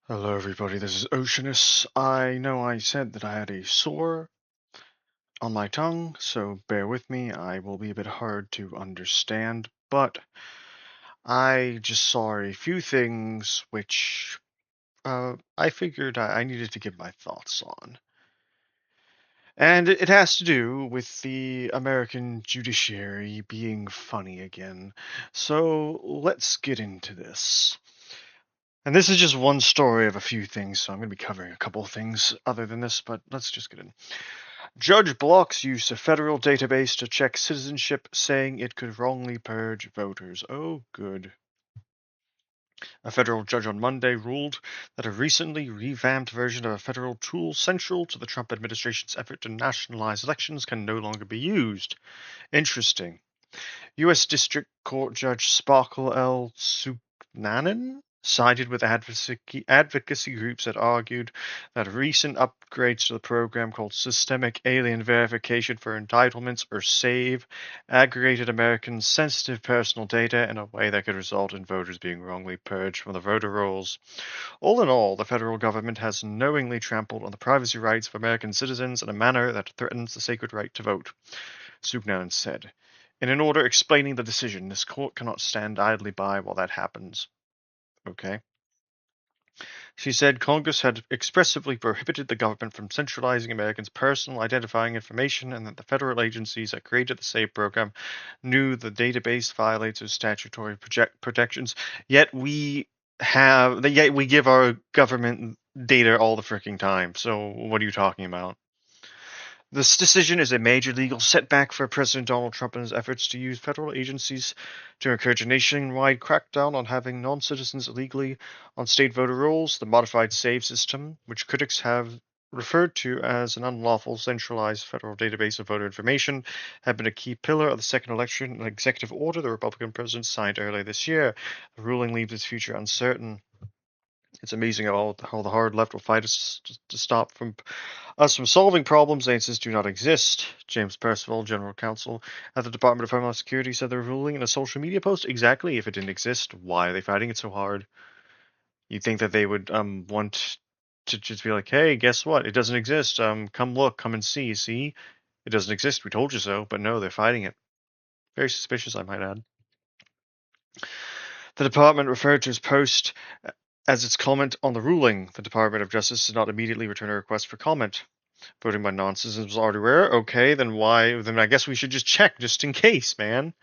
Hello everybody, this is Oceanus. I know I said that I had a sore on my tongue, so bear with me. I will be a bit hard to understand, but I just saw a few things which I figured I needed to give my thoughts on. And it has to do with the American judiciary being funny again. So let's get into this. And this is just one story of a few things, so I'm going to be covering a couple of things other than this, but let's just get in. Judge blocks use of federal database to check citizenship, saying it could wrongly purge voters. Oh, good. A federal judge on Monday ruled that a recently revamped version of a federal tool central to the Trump administration's effort to nationalize elections can no longer be used. Interesting. U.S. District Court Judge Sparkle L. Suknanen sided with advocacy groups that argued that recent upgrades to the program called Systemic Alien Verification for Entitlements, or SAVE, aggregated Americans' sensitive personal data in a way that could result in voters being wrongly purged from the voter rolls. All in all, the federal government has knowingly trampled on the privacy rights of American citizens in a manner that threatens the sacred right to vote, Suknanen said. In an order explaining the decision, this court cannot stand idly by while that happens. Okay. She said Congress had expressly prohibited the government from centralizing Americans' personal identifying information and that the federal agencies that created the SAVE program knew the database violates its statutory protections. Yet we give our government data all the freaking time. So what are you talking about? This decision is a major legal setback for President Donald Trump in his efforts to use federal agencies to encourage a nationwide crackdown on having non-citizens illegally on state voter rolls. The modified SAVE system, which critics have referred to as an unlawful centralized federal database of voter information, had been a key pillar of the second election, an executive order the Republican president signed earlier this year. The ruling leaves its future uncertain. It's amazing how the hard left will fight us to stop us from solving problems. Answers do not exist. James Percival, general counsel at the Department of Homeland Security, said the ruling in a social media post. Exactly. If it didn't exist, why are they fighting it so hard? You'd think that they would want to just be like, hey, guess what? It doesn't exist. Come look, come and see. See, it doesn't exist. We told you so. But no, they're fighting it. Very suspicious, I might add. The department referred to his post as its comment on the ruling. The Department of Justice did not immediately return a request for comment. Voting by non-citizens was already rare. Okay, then why? Then I guess we should just check, just in case, man.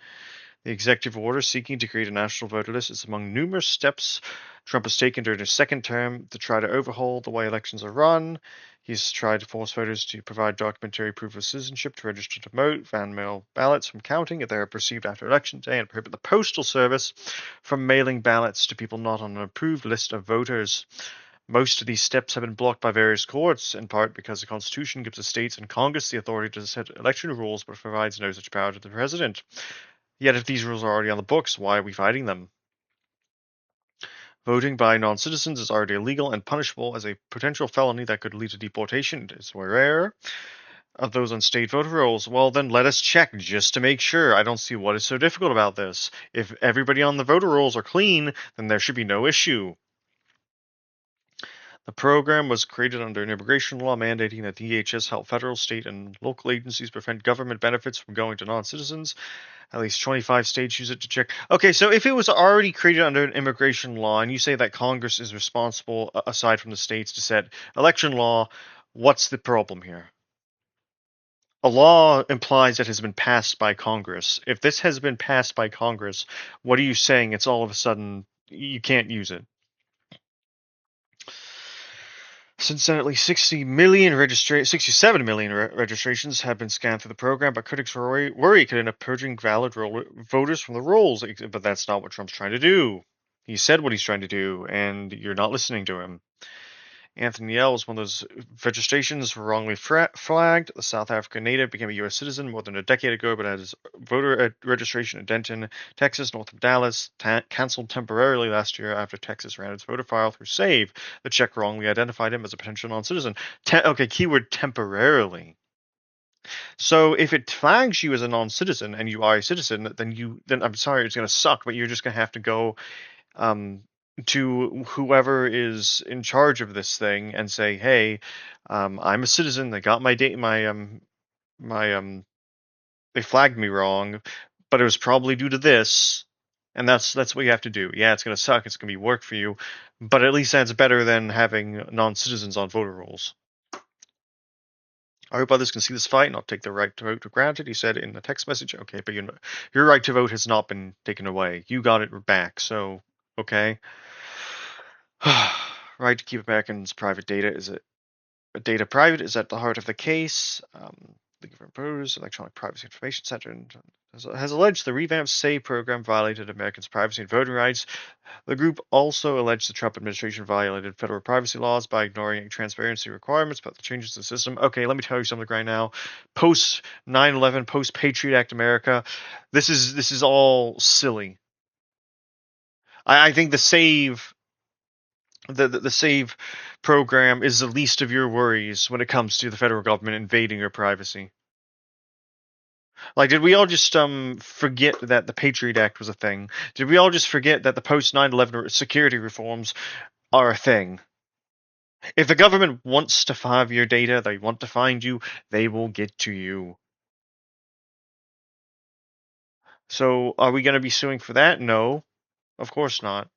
The executive order seeking to create a national voter list is among numerous steps Trump has taken during his second term to try to overhaul the way elections are run. He's tried to force voters to provide documentary proof of citizenship to register to vote, ban mail ballots from counting if they are received after Election Day, and prohibit the Postal Service from mailing ballots to people not on an approved list of voters. Most of these steps have been blocked by various courts, in part because the Constitution gives the states and Congress the authority to set election rules but provides no such power to the president. Yet if these rules are already on the books, why are we fighting them? Voting by non-citizens is already illegal and punishable as a potential felony that could lead to deportation. It is rare of those on state voter rolls. Well, then let us check just to make sure. I don't see what is so difficult about this. If everybody on the voter rolls are clean, then there should be no issue. The program was created under an immigration law mandating that DHS help federal, state, and local agencies prevent government benefits from going to non-citizens. At least 25 states use it to check. Okay, so if it was already created under an immigration law, and you say that Congress is responsible, aside from the states, to set election law, what's the problem here? A law implies that it has been passed by Congress. If this has been passed by Congress, what are you saying? It's all of a sudden you can't use it. Since then, at least 67 million registrations have been scanned through the program, but critics worry it could end up purging valid voters from the rolls. But that's not what Trump's trying to do. He said what he's trying to do, and you're not listening to him. Anthony L. was one of those registrations were wrongly flagged. The South African native became a U.S. citizen more than a decade ago, but had his voter registration in Denton, Texas, north of Dallas, canceled temporarily last year after Texas ran its voter file through SAVE. The check wrongly identified him as a potential non-citizen. Okay, keyword temporarily. So if it flags you as a non-citizen and you are a citizen, then I'm sorry, it's going to suck, but you're just going to have to go to whoever is in charge of this thing and say, "Hey, I'm a citizen. They got my date, my they flagged me wrong, but it was probably due to this." And that's what you have to do. Yeah, it's gonna suck. It's gonna be work for you, but at least that's better than having non-citizens on voter rolls. I hope others can see this fight and not take their right to vote for granted, he said in a text message. Okay, but your right to vote has not been taken away. You got it back, so okay. Right to keep Americans' private data private is at the heart of the case. The government proposed Electronic Privacy Information Center has alleged the revamped SAY program violated Americans' privacy and voting rights. The group also alleged the Trump administration violated federal privacy laws by ignoring transparency requirements about the changes to the system. Okay, let me tell you something right now. Post 9/11, post Patriot Act America, this is all silly. I think the save program is the least of your worries when it comes to the federal government invading your privacy. Like, did we all just forget that the Patriot Act was a thing? Did we all just forget that the post 9/11 security reforms are a thing? If the government wants to have your data, they want to find you, they will get to you. So, are we going to be suing for that? No, of course not.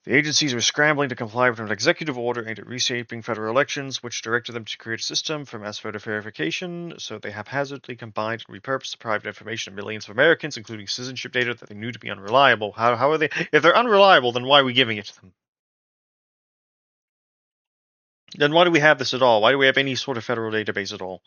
The agencies were scrambling to comply with an executive order aimed at reshaping federal elections, which directed them to create a system for mass voter verification. So they haphazardly combined and repurposed the private information of millions of Americans, including citizenship data that they knew to be unreliable. How are they? If they're unreliable, then why are we giving it to them? Then why do we have this at all? Why do we have any sort of federal database at all?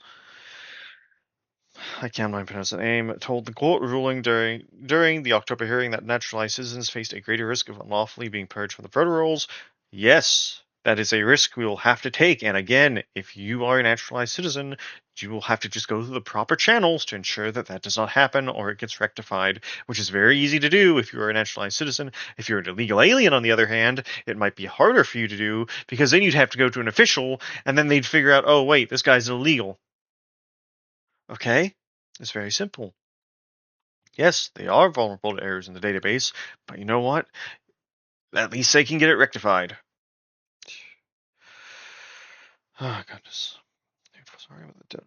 I can't even pronounce the name, told the court ruling during the October hearing that naturalized citizens faced a greater risk of unlawfully being purged from the voter rolls. Yes, that is a risk we will have to take. And again, if you are a naturalized citizen, you will have to just go through the proper channels to ensure that that does not happen or it gets rectified, which is very easy to do if you are a naturalized citizen. If you're an illegal alien, on the other hand, it might be harder for you to do because then you'd have to go to an official and then they'd figure out, oh, wait, this guy's illegal. Okay? It's very simple. Yes, they are vulnerable to errors in the database, but you know what? At least they can get it rectified. Oh, goodness. Sorry about the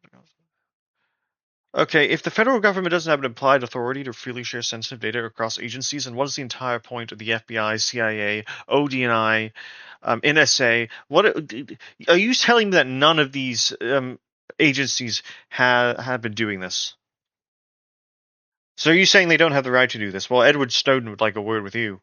Okay, if the federal government doesn't have an implied authority to freely share sensitive data across agencies, then what is the entire point of the FBI, CIA, ODNI, NSA? Are you telling me that none of these agencies have been doing this? So are you saying they don't have the right to do this? Well, Edward Snowden would like a word with you.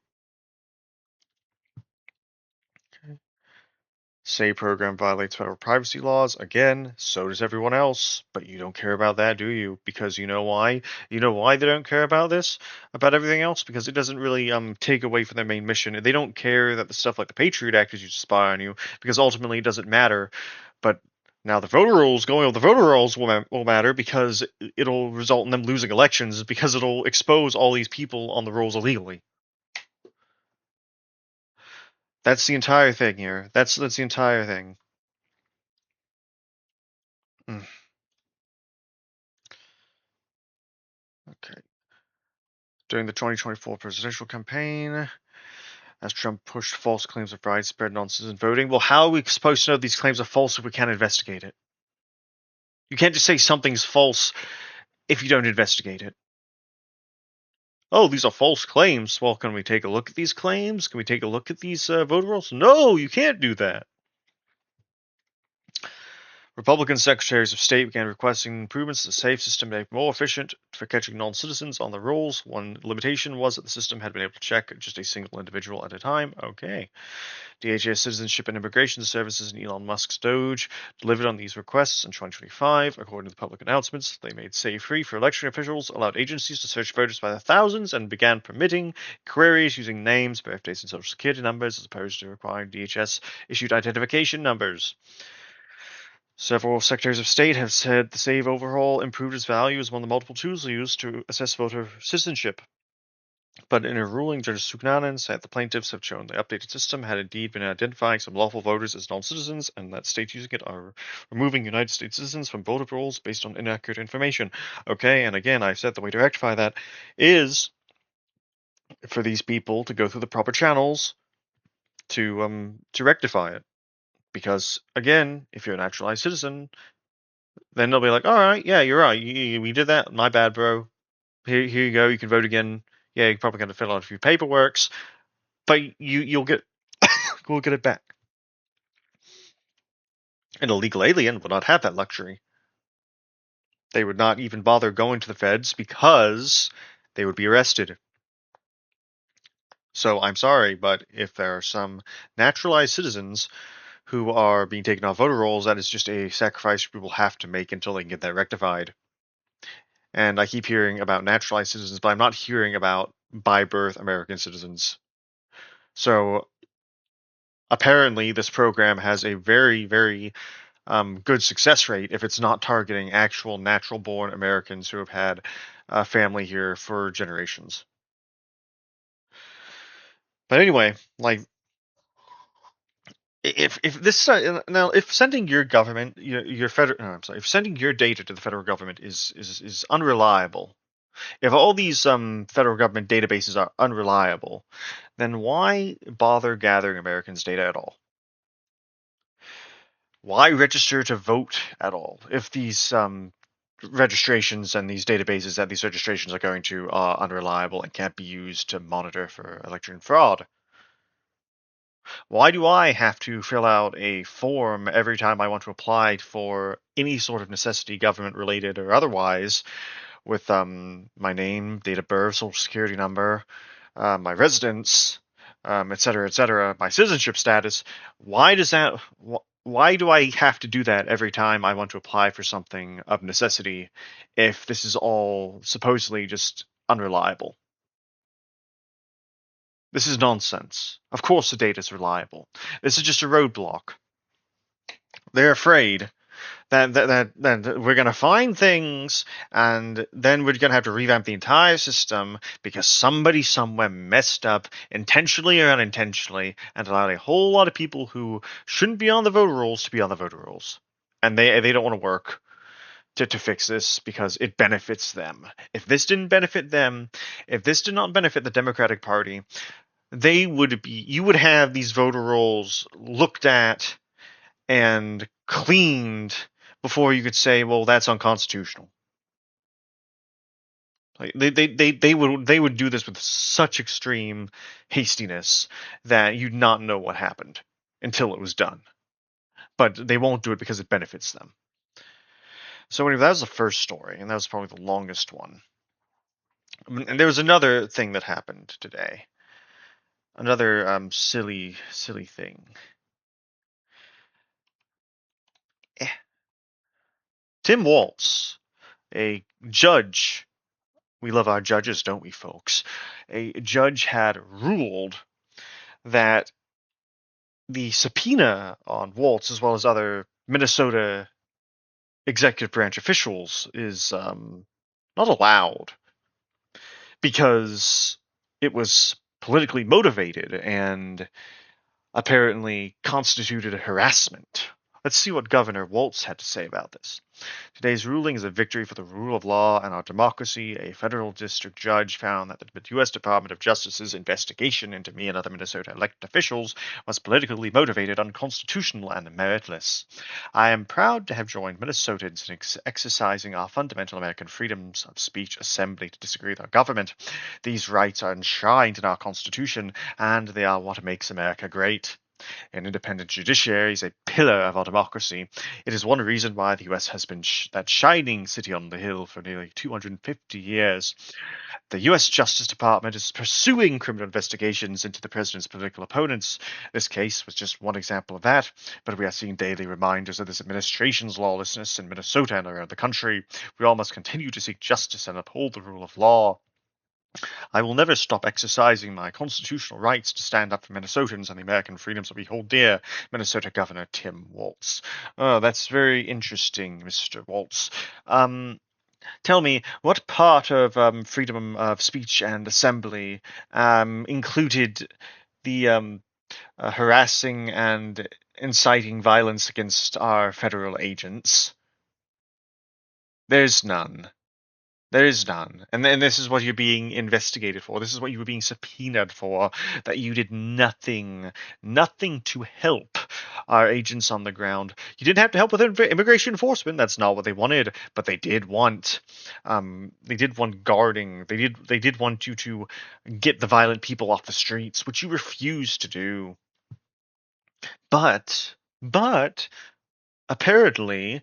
Say program violates federal privacy laws. Again, so does everyone else. But you don't care about that, do you? Because you know why? You know why they don't care about this? About everything else? Because it doesn't really take away from their main mission. They don't care that the stuff like the Patriot Act is used to spy on you, because ultimately it doesn't matter. But now the voter rolls, going over the voter rolls will matter because it'll result in them losing elections because it'll expose all these people on the rolls illegally. That's the entire thing here. That's the entire thing. Mm, okay. During the 2024 presidential campaign, as Trump pushed false claims of widespread non-citizen voting. Well, how are we supposed to know these claims are false if we can't investigate it? You can't just say something's false if you don't investigate it. Oh, these are false claims. Well, can we take a look at these claims? Can we take a look at these voter rolls? No, you can't do that. Republican secretaries of state began requesting improvements to the SAFE system to make more efficient for catching non-citizens on the rolls. One limitation was that the system had been able to check just a single individual at a time. Okay. DHS Citizenship and Immigration Services and Elon Musk's Doge delivered on these requests in 2025. According to the public announcements, they made SAFE free for election officials, allowed agencies to search voters by the thousands, and began permitting queries using names, birthdays, and social security numbers as opposed to requiring DHS-issued identification numbers. Several secretaries of state have said the SAVE overhaul improved its value as one of the multiple tools used to assess voter citizenship. But in a ruling, Judge Suknanen said the plaintiffs have shown the updated system had indeed been identifying some lawful voters as non-citizens, and that states using it are removing United States citizens from voter rolls based on inaccurate information. Okay, and again, I said the way to rectify that is for these people to go through the proper channels to rectify it. Because again, if you're a naturalized citizen, then they'll be like, all right, yeah, you're right, we did that, my bad, bro. Here you go, you can vote again. Yeah, you're probably going to fill out a few paperworks, but you'll get we'll get it back. An illegal alien would not have that luxury. They would not even bother going to the feds because they would be arrested. So I'm sorry, but if there are some naturalized citizens who are being taken off voter rolls, that is just a sacrifice people have to make until they can get that rectified. And I keep hearing about naturalized citizens, but I'm not hearing about by birth American citizens. So apparently, this program has a very, very good success rate if it's not targeting actual natural born Americans who have had a family here for generations. But anyway, like if this now if sending your government your federal I'm sorry, if sending your data to the federal government is unreliable, if all these federal government databases are unreliable, then why bother gathering Americans' data at all? Why register to vote at all if these registrations and these databases that these registrations are going to are unreliable and can't be used to monitor for election fraud? Why do I have to fill out a form every time I want to apply for any sort of necessity, government related or otherwise, with my name, date of birth, social security number, my residence, et cetera, my citizenship status? Why does that? Why do I have to do that every time I want to apply for something of necessity if this is all supposedly just unreliable? This is nonsense. Of course the data is reliable. This is just a roadblock. They're afraid that we're going to find things and then we're going to have to revamp the entire system because somebody somewhere messed up intentionally or unintentionally and allowed a whole lot of people who shouldn't be on the voter rolls to be on the voter rolls. And they don't want to work to fix this because it benefits them. If this didn't benefit them, if this did not benefit the Democratic Party, you would have these voter rolls looked at and cleaned before you could say, well, that's unconstitutional. Like they would do this with such extreme hastiness that you'd not know what happened until it was done. But they won't do it because it benefits them. So anyway, that was the first story, and that was probably the longest one. And there was another thing that happened today. Another silly thing. Eh. Tim Waltz, a judge. We love our judges, don't we, folks? A judge had ruled that the subpoena on Waltz, as well as other Minnesota executive branch officials, is not allowed because it was politically motivated and apparently constituted harassment. Let's see what Governor Waltz had to say about this. Today's ruling is a victory for the rule of law and our democracy. A federal district judge found that the U.S. Department of Justice's investigation into me and other Minnesota elected officials was politically motivated, unconstitutional, and meritless. I am proud to have joined Minnesotans in exercising our fundamental American freedoms of speech, assembly, to disagree with our government. These rights are enshrined in our Constitution, and they are what makes America great. An independent judiciary is a pillar of our democracy. It is one reason why the U.S. has been that shining city on the hill for nearly 250 years. The U.S. Justice Department is pursuing criminal investigations into the president's political opponents. This case was just one example of that, but we are seeing daily reminders of this administration's lawlessness in Minnesota and around the country. We all must continue to seek justice and uphold the rule of law. I will never stop exercising my constitutional rights to stand up for Minnesotans and the American freedoms that we hold dear. Minnesota Governor Tim Waltz. Oh, that's very interesting, Mr. Waltz. Tell me, what part of freedom of speech and assembly included the harassing and inciting violence against our federal agents? There's none. There is none. And then this is what you're being investigated for. This is what you were being subpoenaed for. That you did nothing to help our agents on the ground. You didn't have to help with immigration enforcement. That's not what they wanted. But they did want guarding. They did want you to get the violent people off the streets, which you refused to do. But apparently,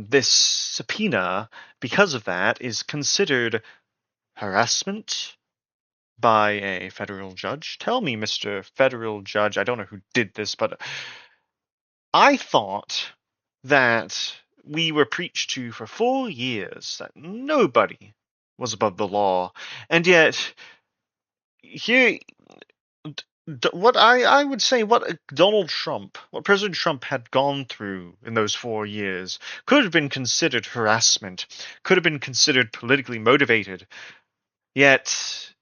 this subpoena, because of that, is considered harassment by a federal judge. Tell me, Mr. Federal Judge, I don't know who did this, but I thought that we were preached to for 4 years that nobody was above the law, and yet here, what I would say, what what President Trump had gone through in those 4 years could have been considered harassment, could have been considered politically motivated, yet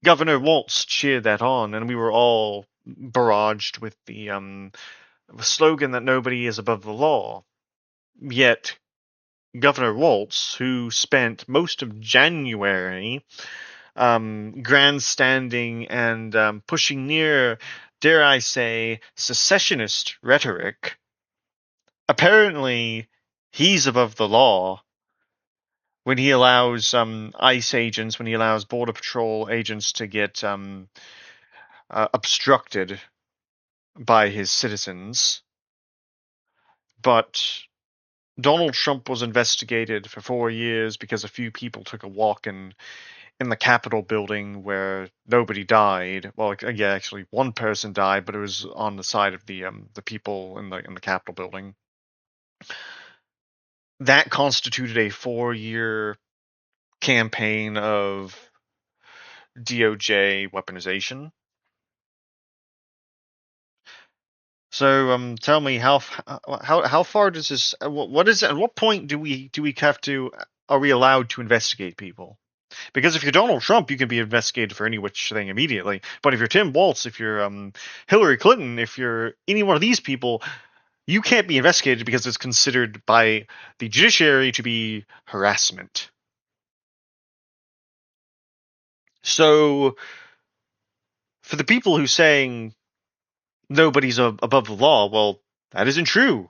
Governor Waltz cheered that on, and we were all barraged with the slogan that nobody is above the law. Yet Governor Waltz, who spent most of January grandstanding and pushing near, dare I say, secessionist rhetoric, apparently he's above the law when he allows ICE agents, when he allows Border Patrol agents to get obstructed by his citizens. But Donald Trump was investigated for 4 years because a few people took a walk in the Capitol building where nobody died. Well, yeah, actually, one person died, but it was on the side of the people in the Capitol building. That constituted a 4-year campaign of DOJ weaponization. So, tell me how far does this? What is at what point do we have to? Are we allowed to investigate people? Because if you're Donald Trump, you can be investigated for any which thing immediately. But if you're Tim Walz, if you're Hillary Clinton, if you're any one of these people, you can't be investigated because it's considered by the judiciary to be harassment. So, for the people who saying nobody's above the law, well, that isn't true.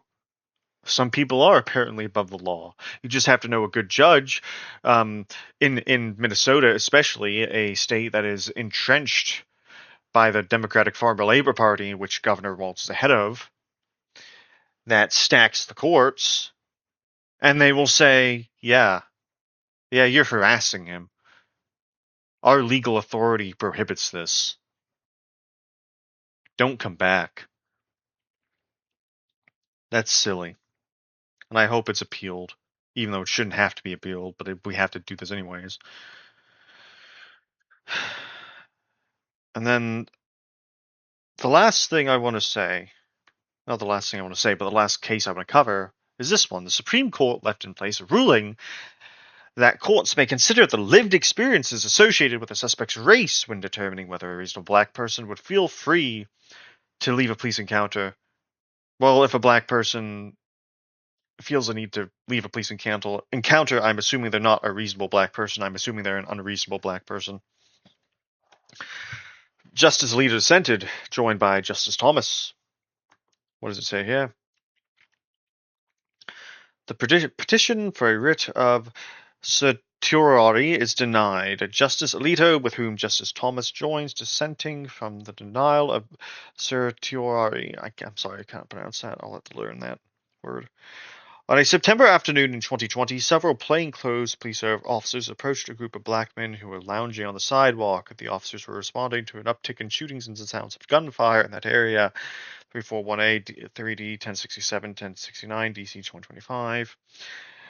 Some people are apparently above the law. You just have to know a good judge. In Minnesota, especially a state that is entrenched by the Democratic Farmer Labor Party, which Governor Walz is the head of, that stacks the courts, and they will say, yeah, you're harassing him. Our legal authority prohibits this. Don't come back. That's silly. And I hope it's appealed, even though it shouldn't have to be appealed, but we have to do this anyways. And then the last thing I want to say, not the last thing I want to say, but the last case I want to cover is this one. The Supreme Court left in place a ruling that courts may consider the lived experiences associated with a suspect's race when determining whether a reasonable black person would feel free to leave a police encounter. Well, if a black person feels a need to leave a police encounter, I'm assuming they're not a reasonable black person. I'm assuming they're an unreasonable black person. Justice Alito dissented, joined by Justice Thomas. What does it say here? The petition for a writ of certiorari is denied. Justice Alito, with whom Justice Thomas joins, dissenting from the denial of certiorari. I'm sorry, I can't pronounce that. I'll have to learn that word. On a September afternoon in 2020, several plainclothes police officers approached a group of black men who were lounging on the sidewalk. The officers were responding to an uptick in shootings and sounds of gunfire in that area. 341A, 3D, 1067, 1069, DC 2025.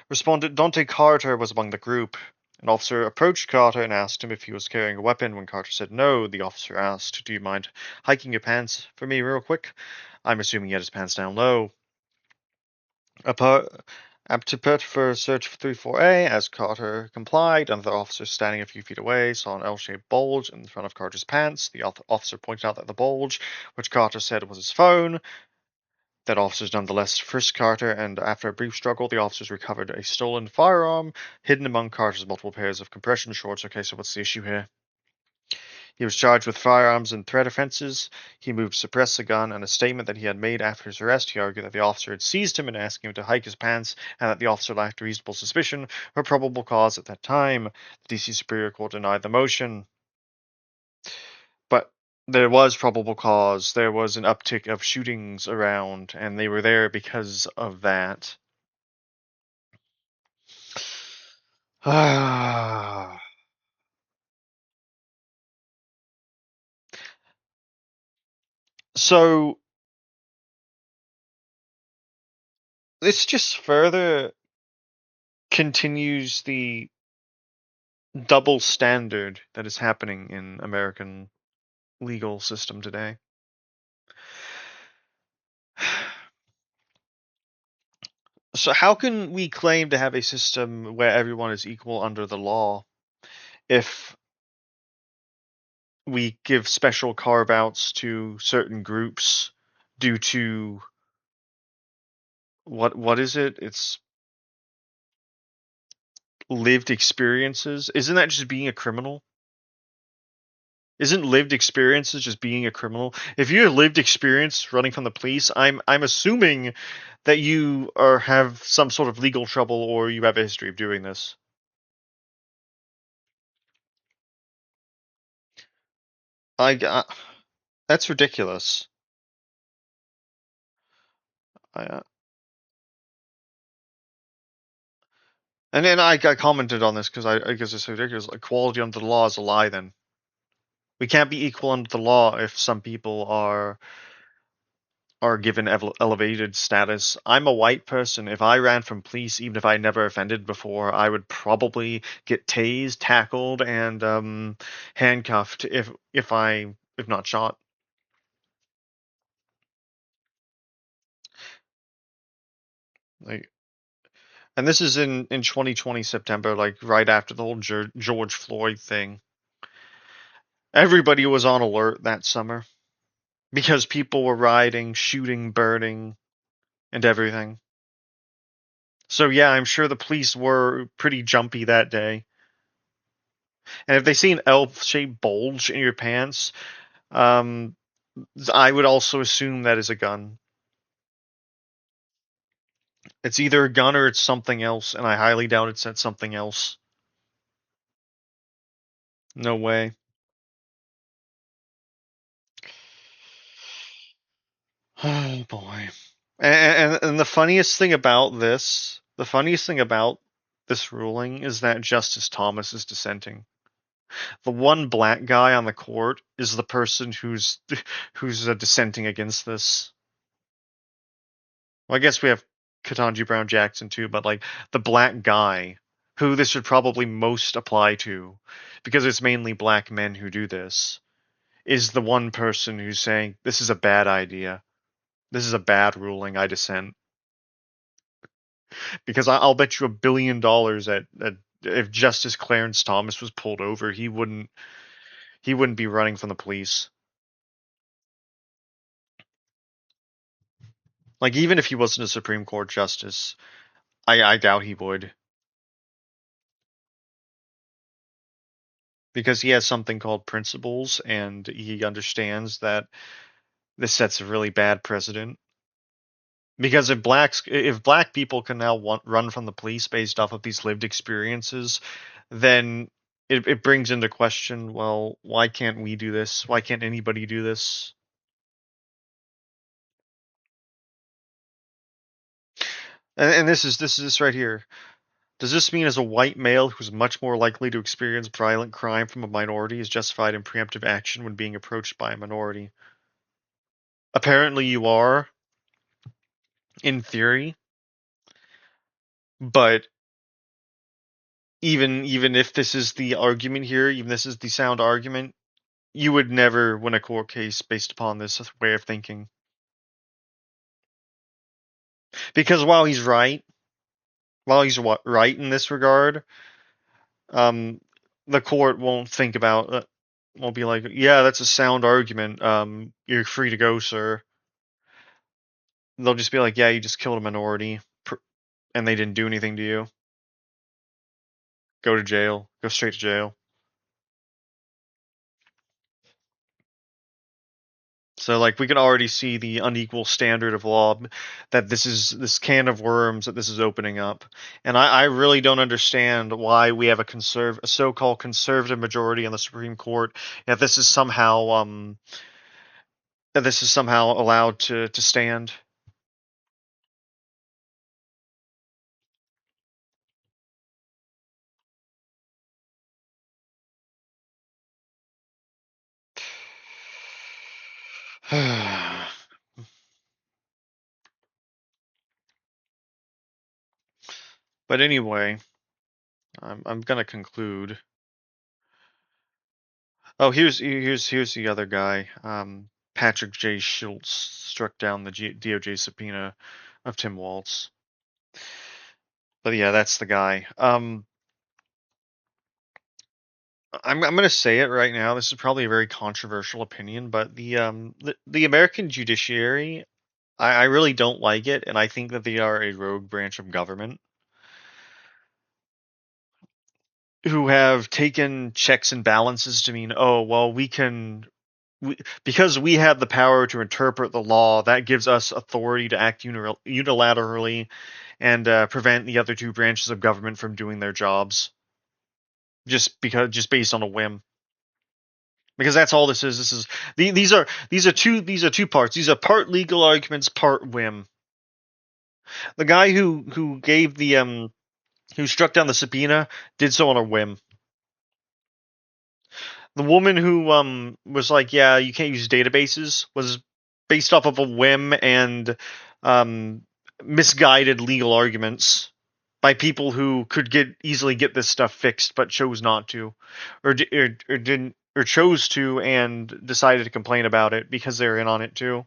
Respondent Dante Carter was among the group. An officer approached Carter and asked him if he was carrying a weapon. When Carter said no, the officer asked, "Do you mind hiking your pants for me real quick?" I'm assuming he had his pants down low. Aptiput for search for 34A, as Carter complied. Another officer standing a few feet away saw an L-shaped bulge in front of Carter's pants. The officer pointed out that the bulge, which Carter said was his phone, That officers nonetheless frisked Carter, and after a brief struggle, the officers recovered a stolen firearm hidden among Carter's multiple pairs of compression shorts. Okay, so what's the issue here? He was charged with firearms and threat offenses. He moved to suppress the gun, and a statement that he had made after his arrest, he argued that the officer had seized him and asked him to hike his pants, and that the officer lacked reasonable suspicion or probable cause at that time. The D.C. Superior Court denied the motion. But there was probable cause. There was an uptick of shootings around, and they were there because of that. So this just further continues the double standard that is happening in American legal system today. So how can we claim to have a system where everyone is equal under the law if we give special carve-outs to certain groups due to what is it? It's lived experiences. Isn't that just being a criminal? Isn't lived experiences just being a criminal? If you have lived experience running from the police, I'm assuming that you have some sort of legal trouble or you have a history of doing this. I that's ridiculous. I, and then I commented on this because it's so ridiculous. Equality under the law is a lie. Then we can't be equal under the law if some people are given elevated status. I'm a white person. If I ran from police, even if I never offended before, I would probably get tased, tackled, and handcuffed if not shot. Like, and this is in 2020 September, like right after the whole George Floyd thing. Everybody was on alert that summer because people were rioting, shooting, burning, and everything. So yeah, I'm sure the police were pretty jumpy that day. And if they see an L-shaped bulge in your pants, um, I would also assume that is a gun. It's either a gun or it's something else, and I highly doubt it's at something else. No way. Oh boy. And the funniest thing about this ruling is that Justice Thomas is dissenting. The one black guy on the court is the person who's dissenting against this. Well, I guess we have Ketanji Brown Jackson too, but like the black guy who this would probably most apply to, because it's mainly black men who do this, is the one person who's saying this is a bad idea. This is a bad ruling. I dissent. Because I'll bet you $1 billion that if Justice Clarence Thomas was pulled over, he wouldn't be running from the police. Like even if he wasn't a Supreme Court justice, I doubt he would. Because he has something called principles and he understands that this sets a really bad precedent. Because if black people can now run from the police based off of these lived experiences, then it brings into question, well, why can't we do this? Why can't anybody do this? And this is right here. Does this mean as a white male who's much more likely to experience violent crime from a minority is justified in preemptive action when being approached by a minority? Apparently you are, in theory, but even if this is the argument here, even this is the sound argument, you would never win a court case based upon this way of thinking. Because while he's right in this regard, um, the court won't think about won't be like, yeah, that's a sound argument. You're free to go, sir. they'll just be like, yeah, you just killed a minority, and they didn't do anything to you. Go to jail. Go straight to jail. So like we can already see the unequal standard of law that this can of worms that this is opening up. And I really don't understand why we have a so-called conservative majority on the Supreme Court, that this is somehow allowed to stand. But anyway, I'm gonna conclude. Oh, here's the other guy. Patrick J. Schultz struck down the DOJ subpoena of Tim Walz. But yeah, that's the guy. I'm gonna say it right now. This is probably a very controversial opinion, but the American judiciary, I really don't like it, and I think that they are a rogue branch of government who have taken checks and balances to mean, oh well, because we have the power to interpret the law, that gives us authority to act unilaterally and prevent the other two branches of government from doing their jobs, just based on a whim. Because that's all this is. These are two parts. These are part legal arguments, part whim. The guy who gave the who struck down the subpoena did so on a whim. The woman who was like, yeah, you can't use databases, was based off of a whim and um misguided legal arguments by people who could easily get this stuff fixed but chose not to, or didn't, or chose to and decided to complain about it because they're in on it too.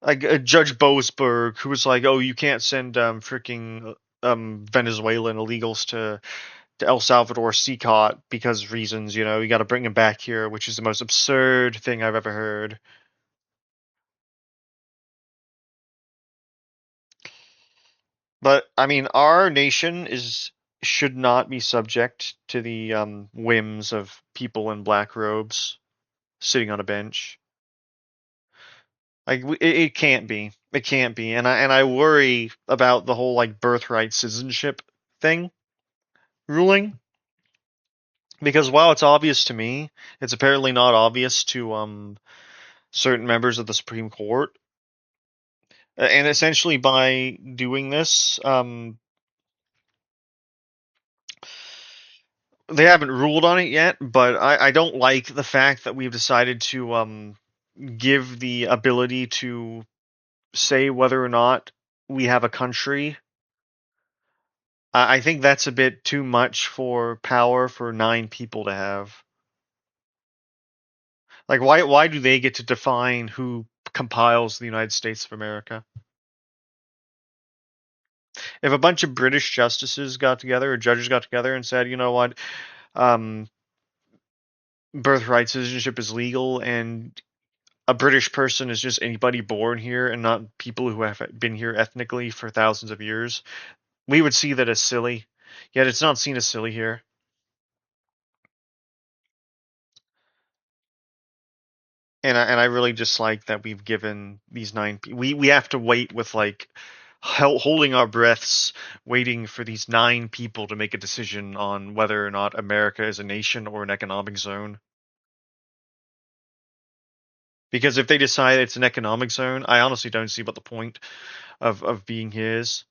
Like Judge Boasberg, who was like, "Oh, you can't send freaking Venezuelan illegals to El Salvador CCOT because reasons, you got to bring them back here," which is the most absurd thing I've ever heard. But I mean, our nation is should not be subject to the whims of people in black robes sitting on a bench. Like it can't be. It can't be. And I worry about the whole like birthright citizenship thing ruling, because while it's obvious to me, it's apparently not obvious to certain members of the Supreme Court. And essentially by doing this, they haven't ruled on it yet, but I don't like the fact that we've decided to give the ability to say whether or not we have a country. I think that's a bit too much for power for 9 people to have. Like, why do they get to define who compiles the United States of America? If a bunch of British justices got together or judges got together and said, you know what, um, birthright citizenship is legal, and a British person is just anybody born here and not people who have been here ethnically for thousands of years, we would see that as silly. Yet it's not seen as silly here. And I really dislike that we've given these 9 we have to wait with like holding our breaths, waiting for these 9 people to make a decision on whether or not America is a nation or an economic zone. Because if they decide it's an economic zone, I honestly don't see what the point of being here is.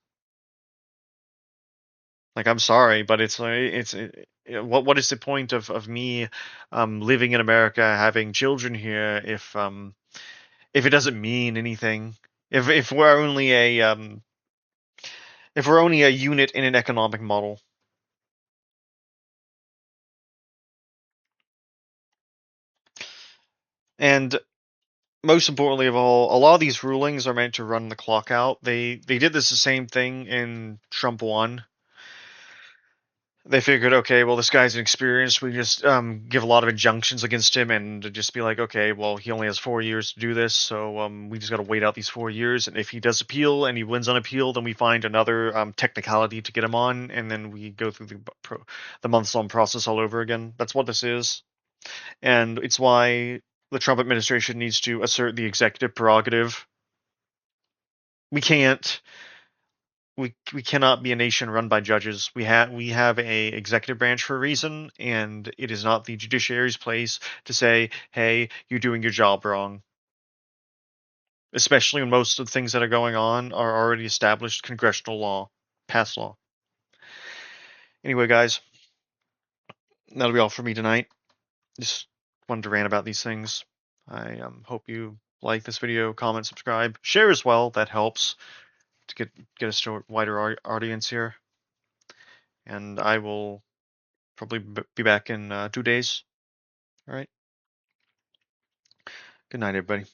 Like, I'm sorry, but it's like what is the point of me living in America, having children here, if it doesn't mean anything? If we're only a unit in an economic model. And most importantly of all, a lot of these rulings are meant to run the clock out. They did this the same thing in Trump 1. They figured, okay, well, this guy's inexperienced. We just give a lot of injunctions against him and just be like, okay, well, he only has 4 years to do this, so we just got to wait out these 4 years. And if he does appeal and he wins on appeal, then we find another technicality to get him on, and then we go through the months-long process all over again. That's what this is, and it's why the Trump administration needs to assert the executive prerogative. We can't we cannot be a nation run by judges. We have a executive branch for a reason, and it is not the judiciary's place to say, "Hey, you're doing your job wrong." Especially when most of the things that are going on are already established congressional law, past law. Anyway, guys, that'll be all for me tonight. Just wanted to rant about these things. I hope you like this video, comment, subscribe, share as well. That helps to get us to a wider audience here. And I will probably be back in 2 days. All right. Good night, everybody.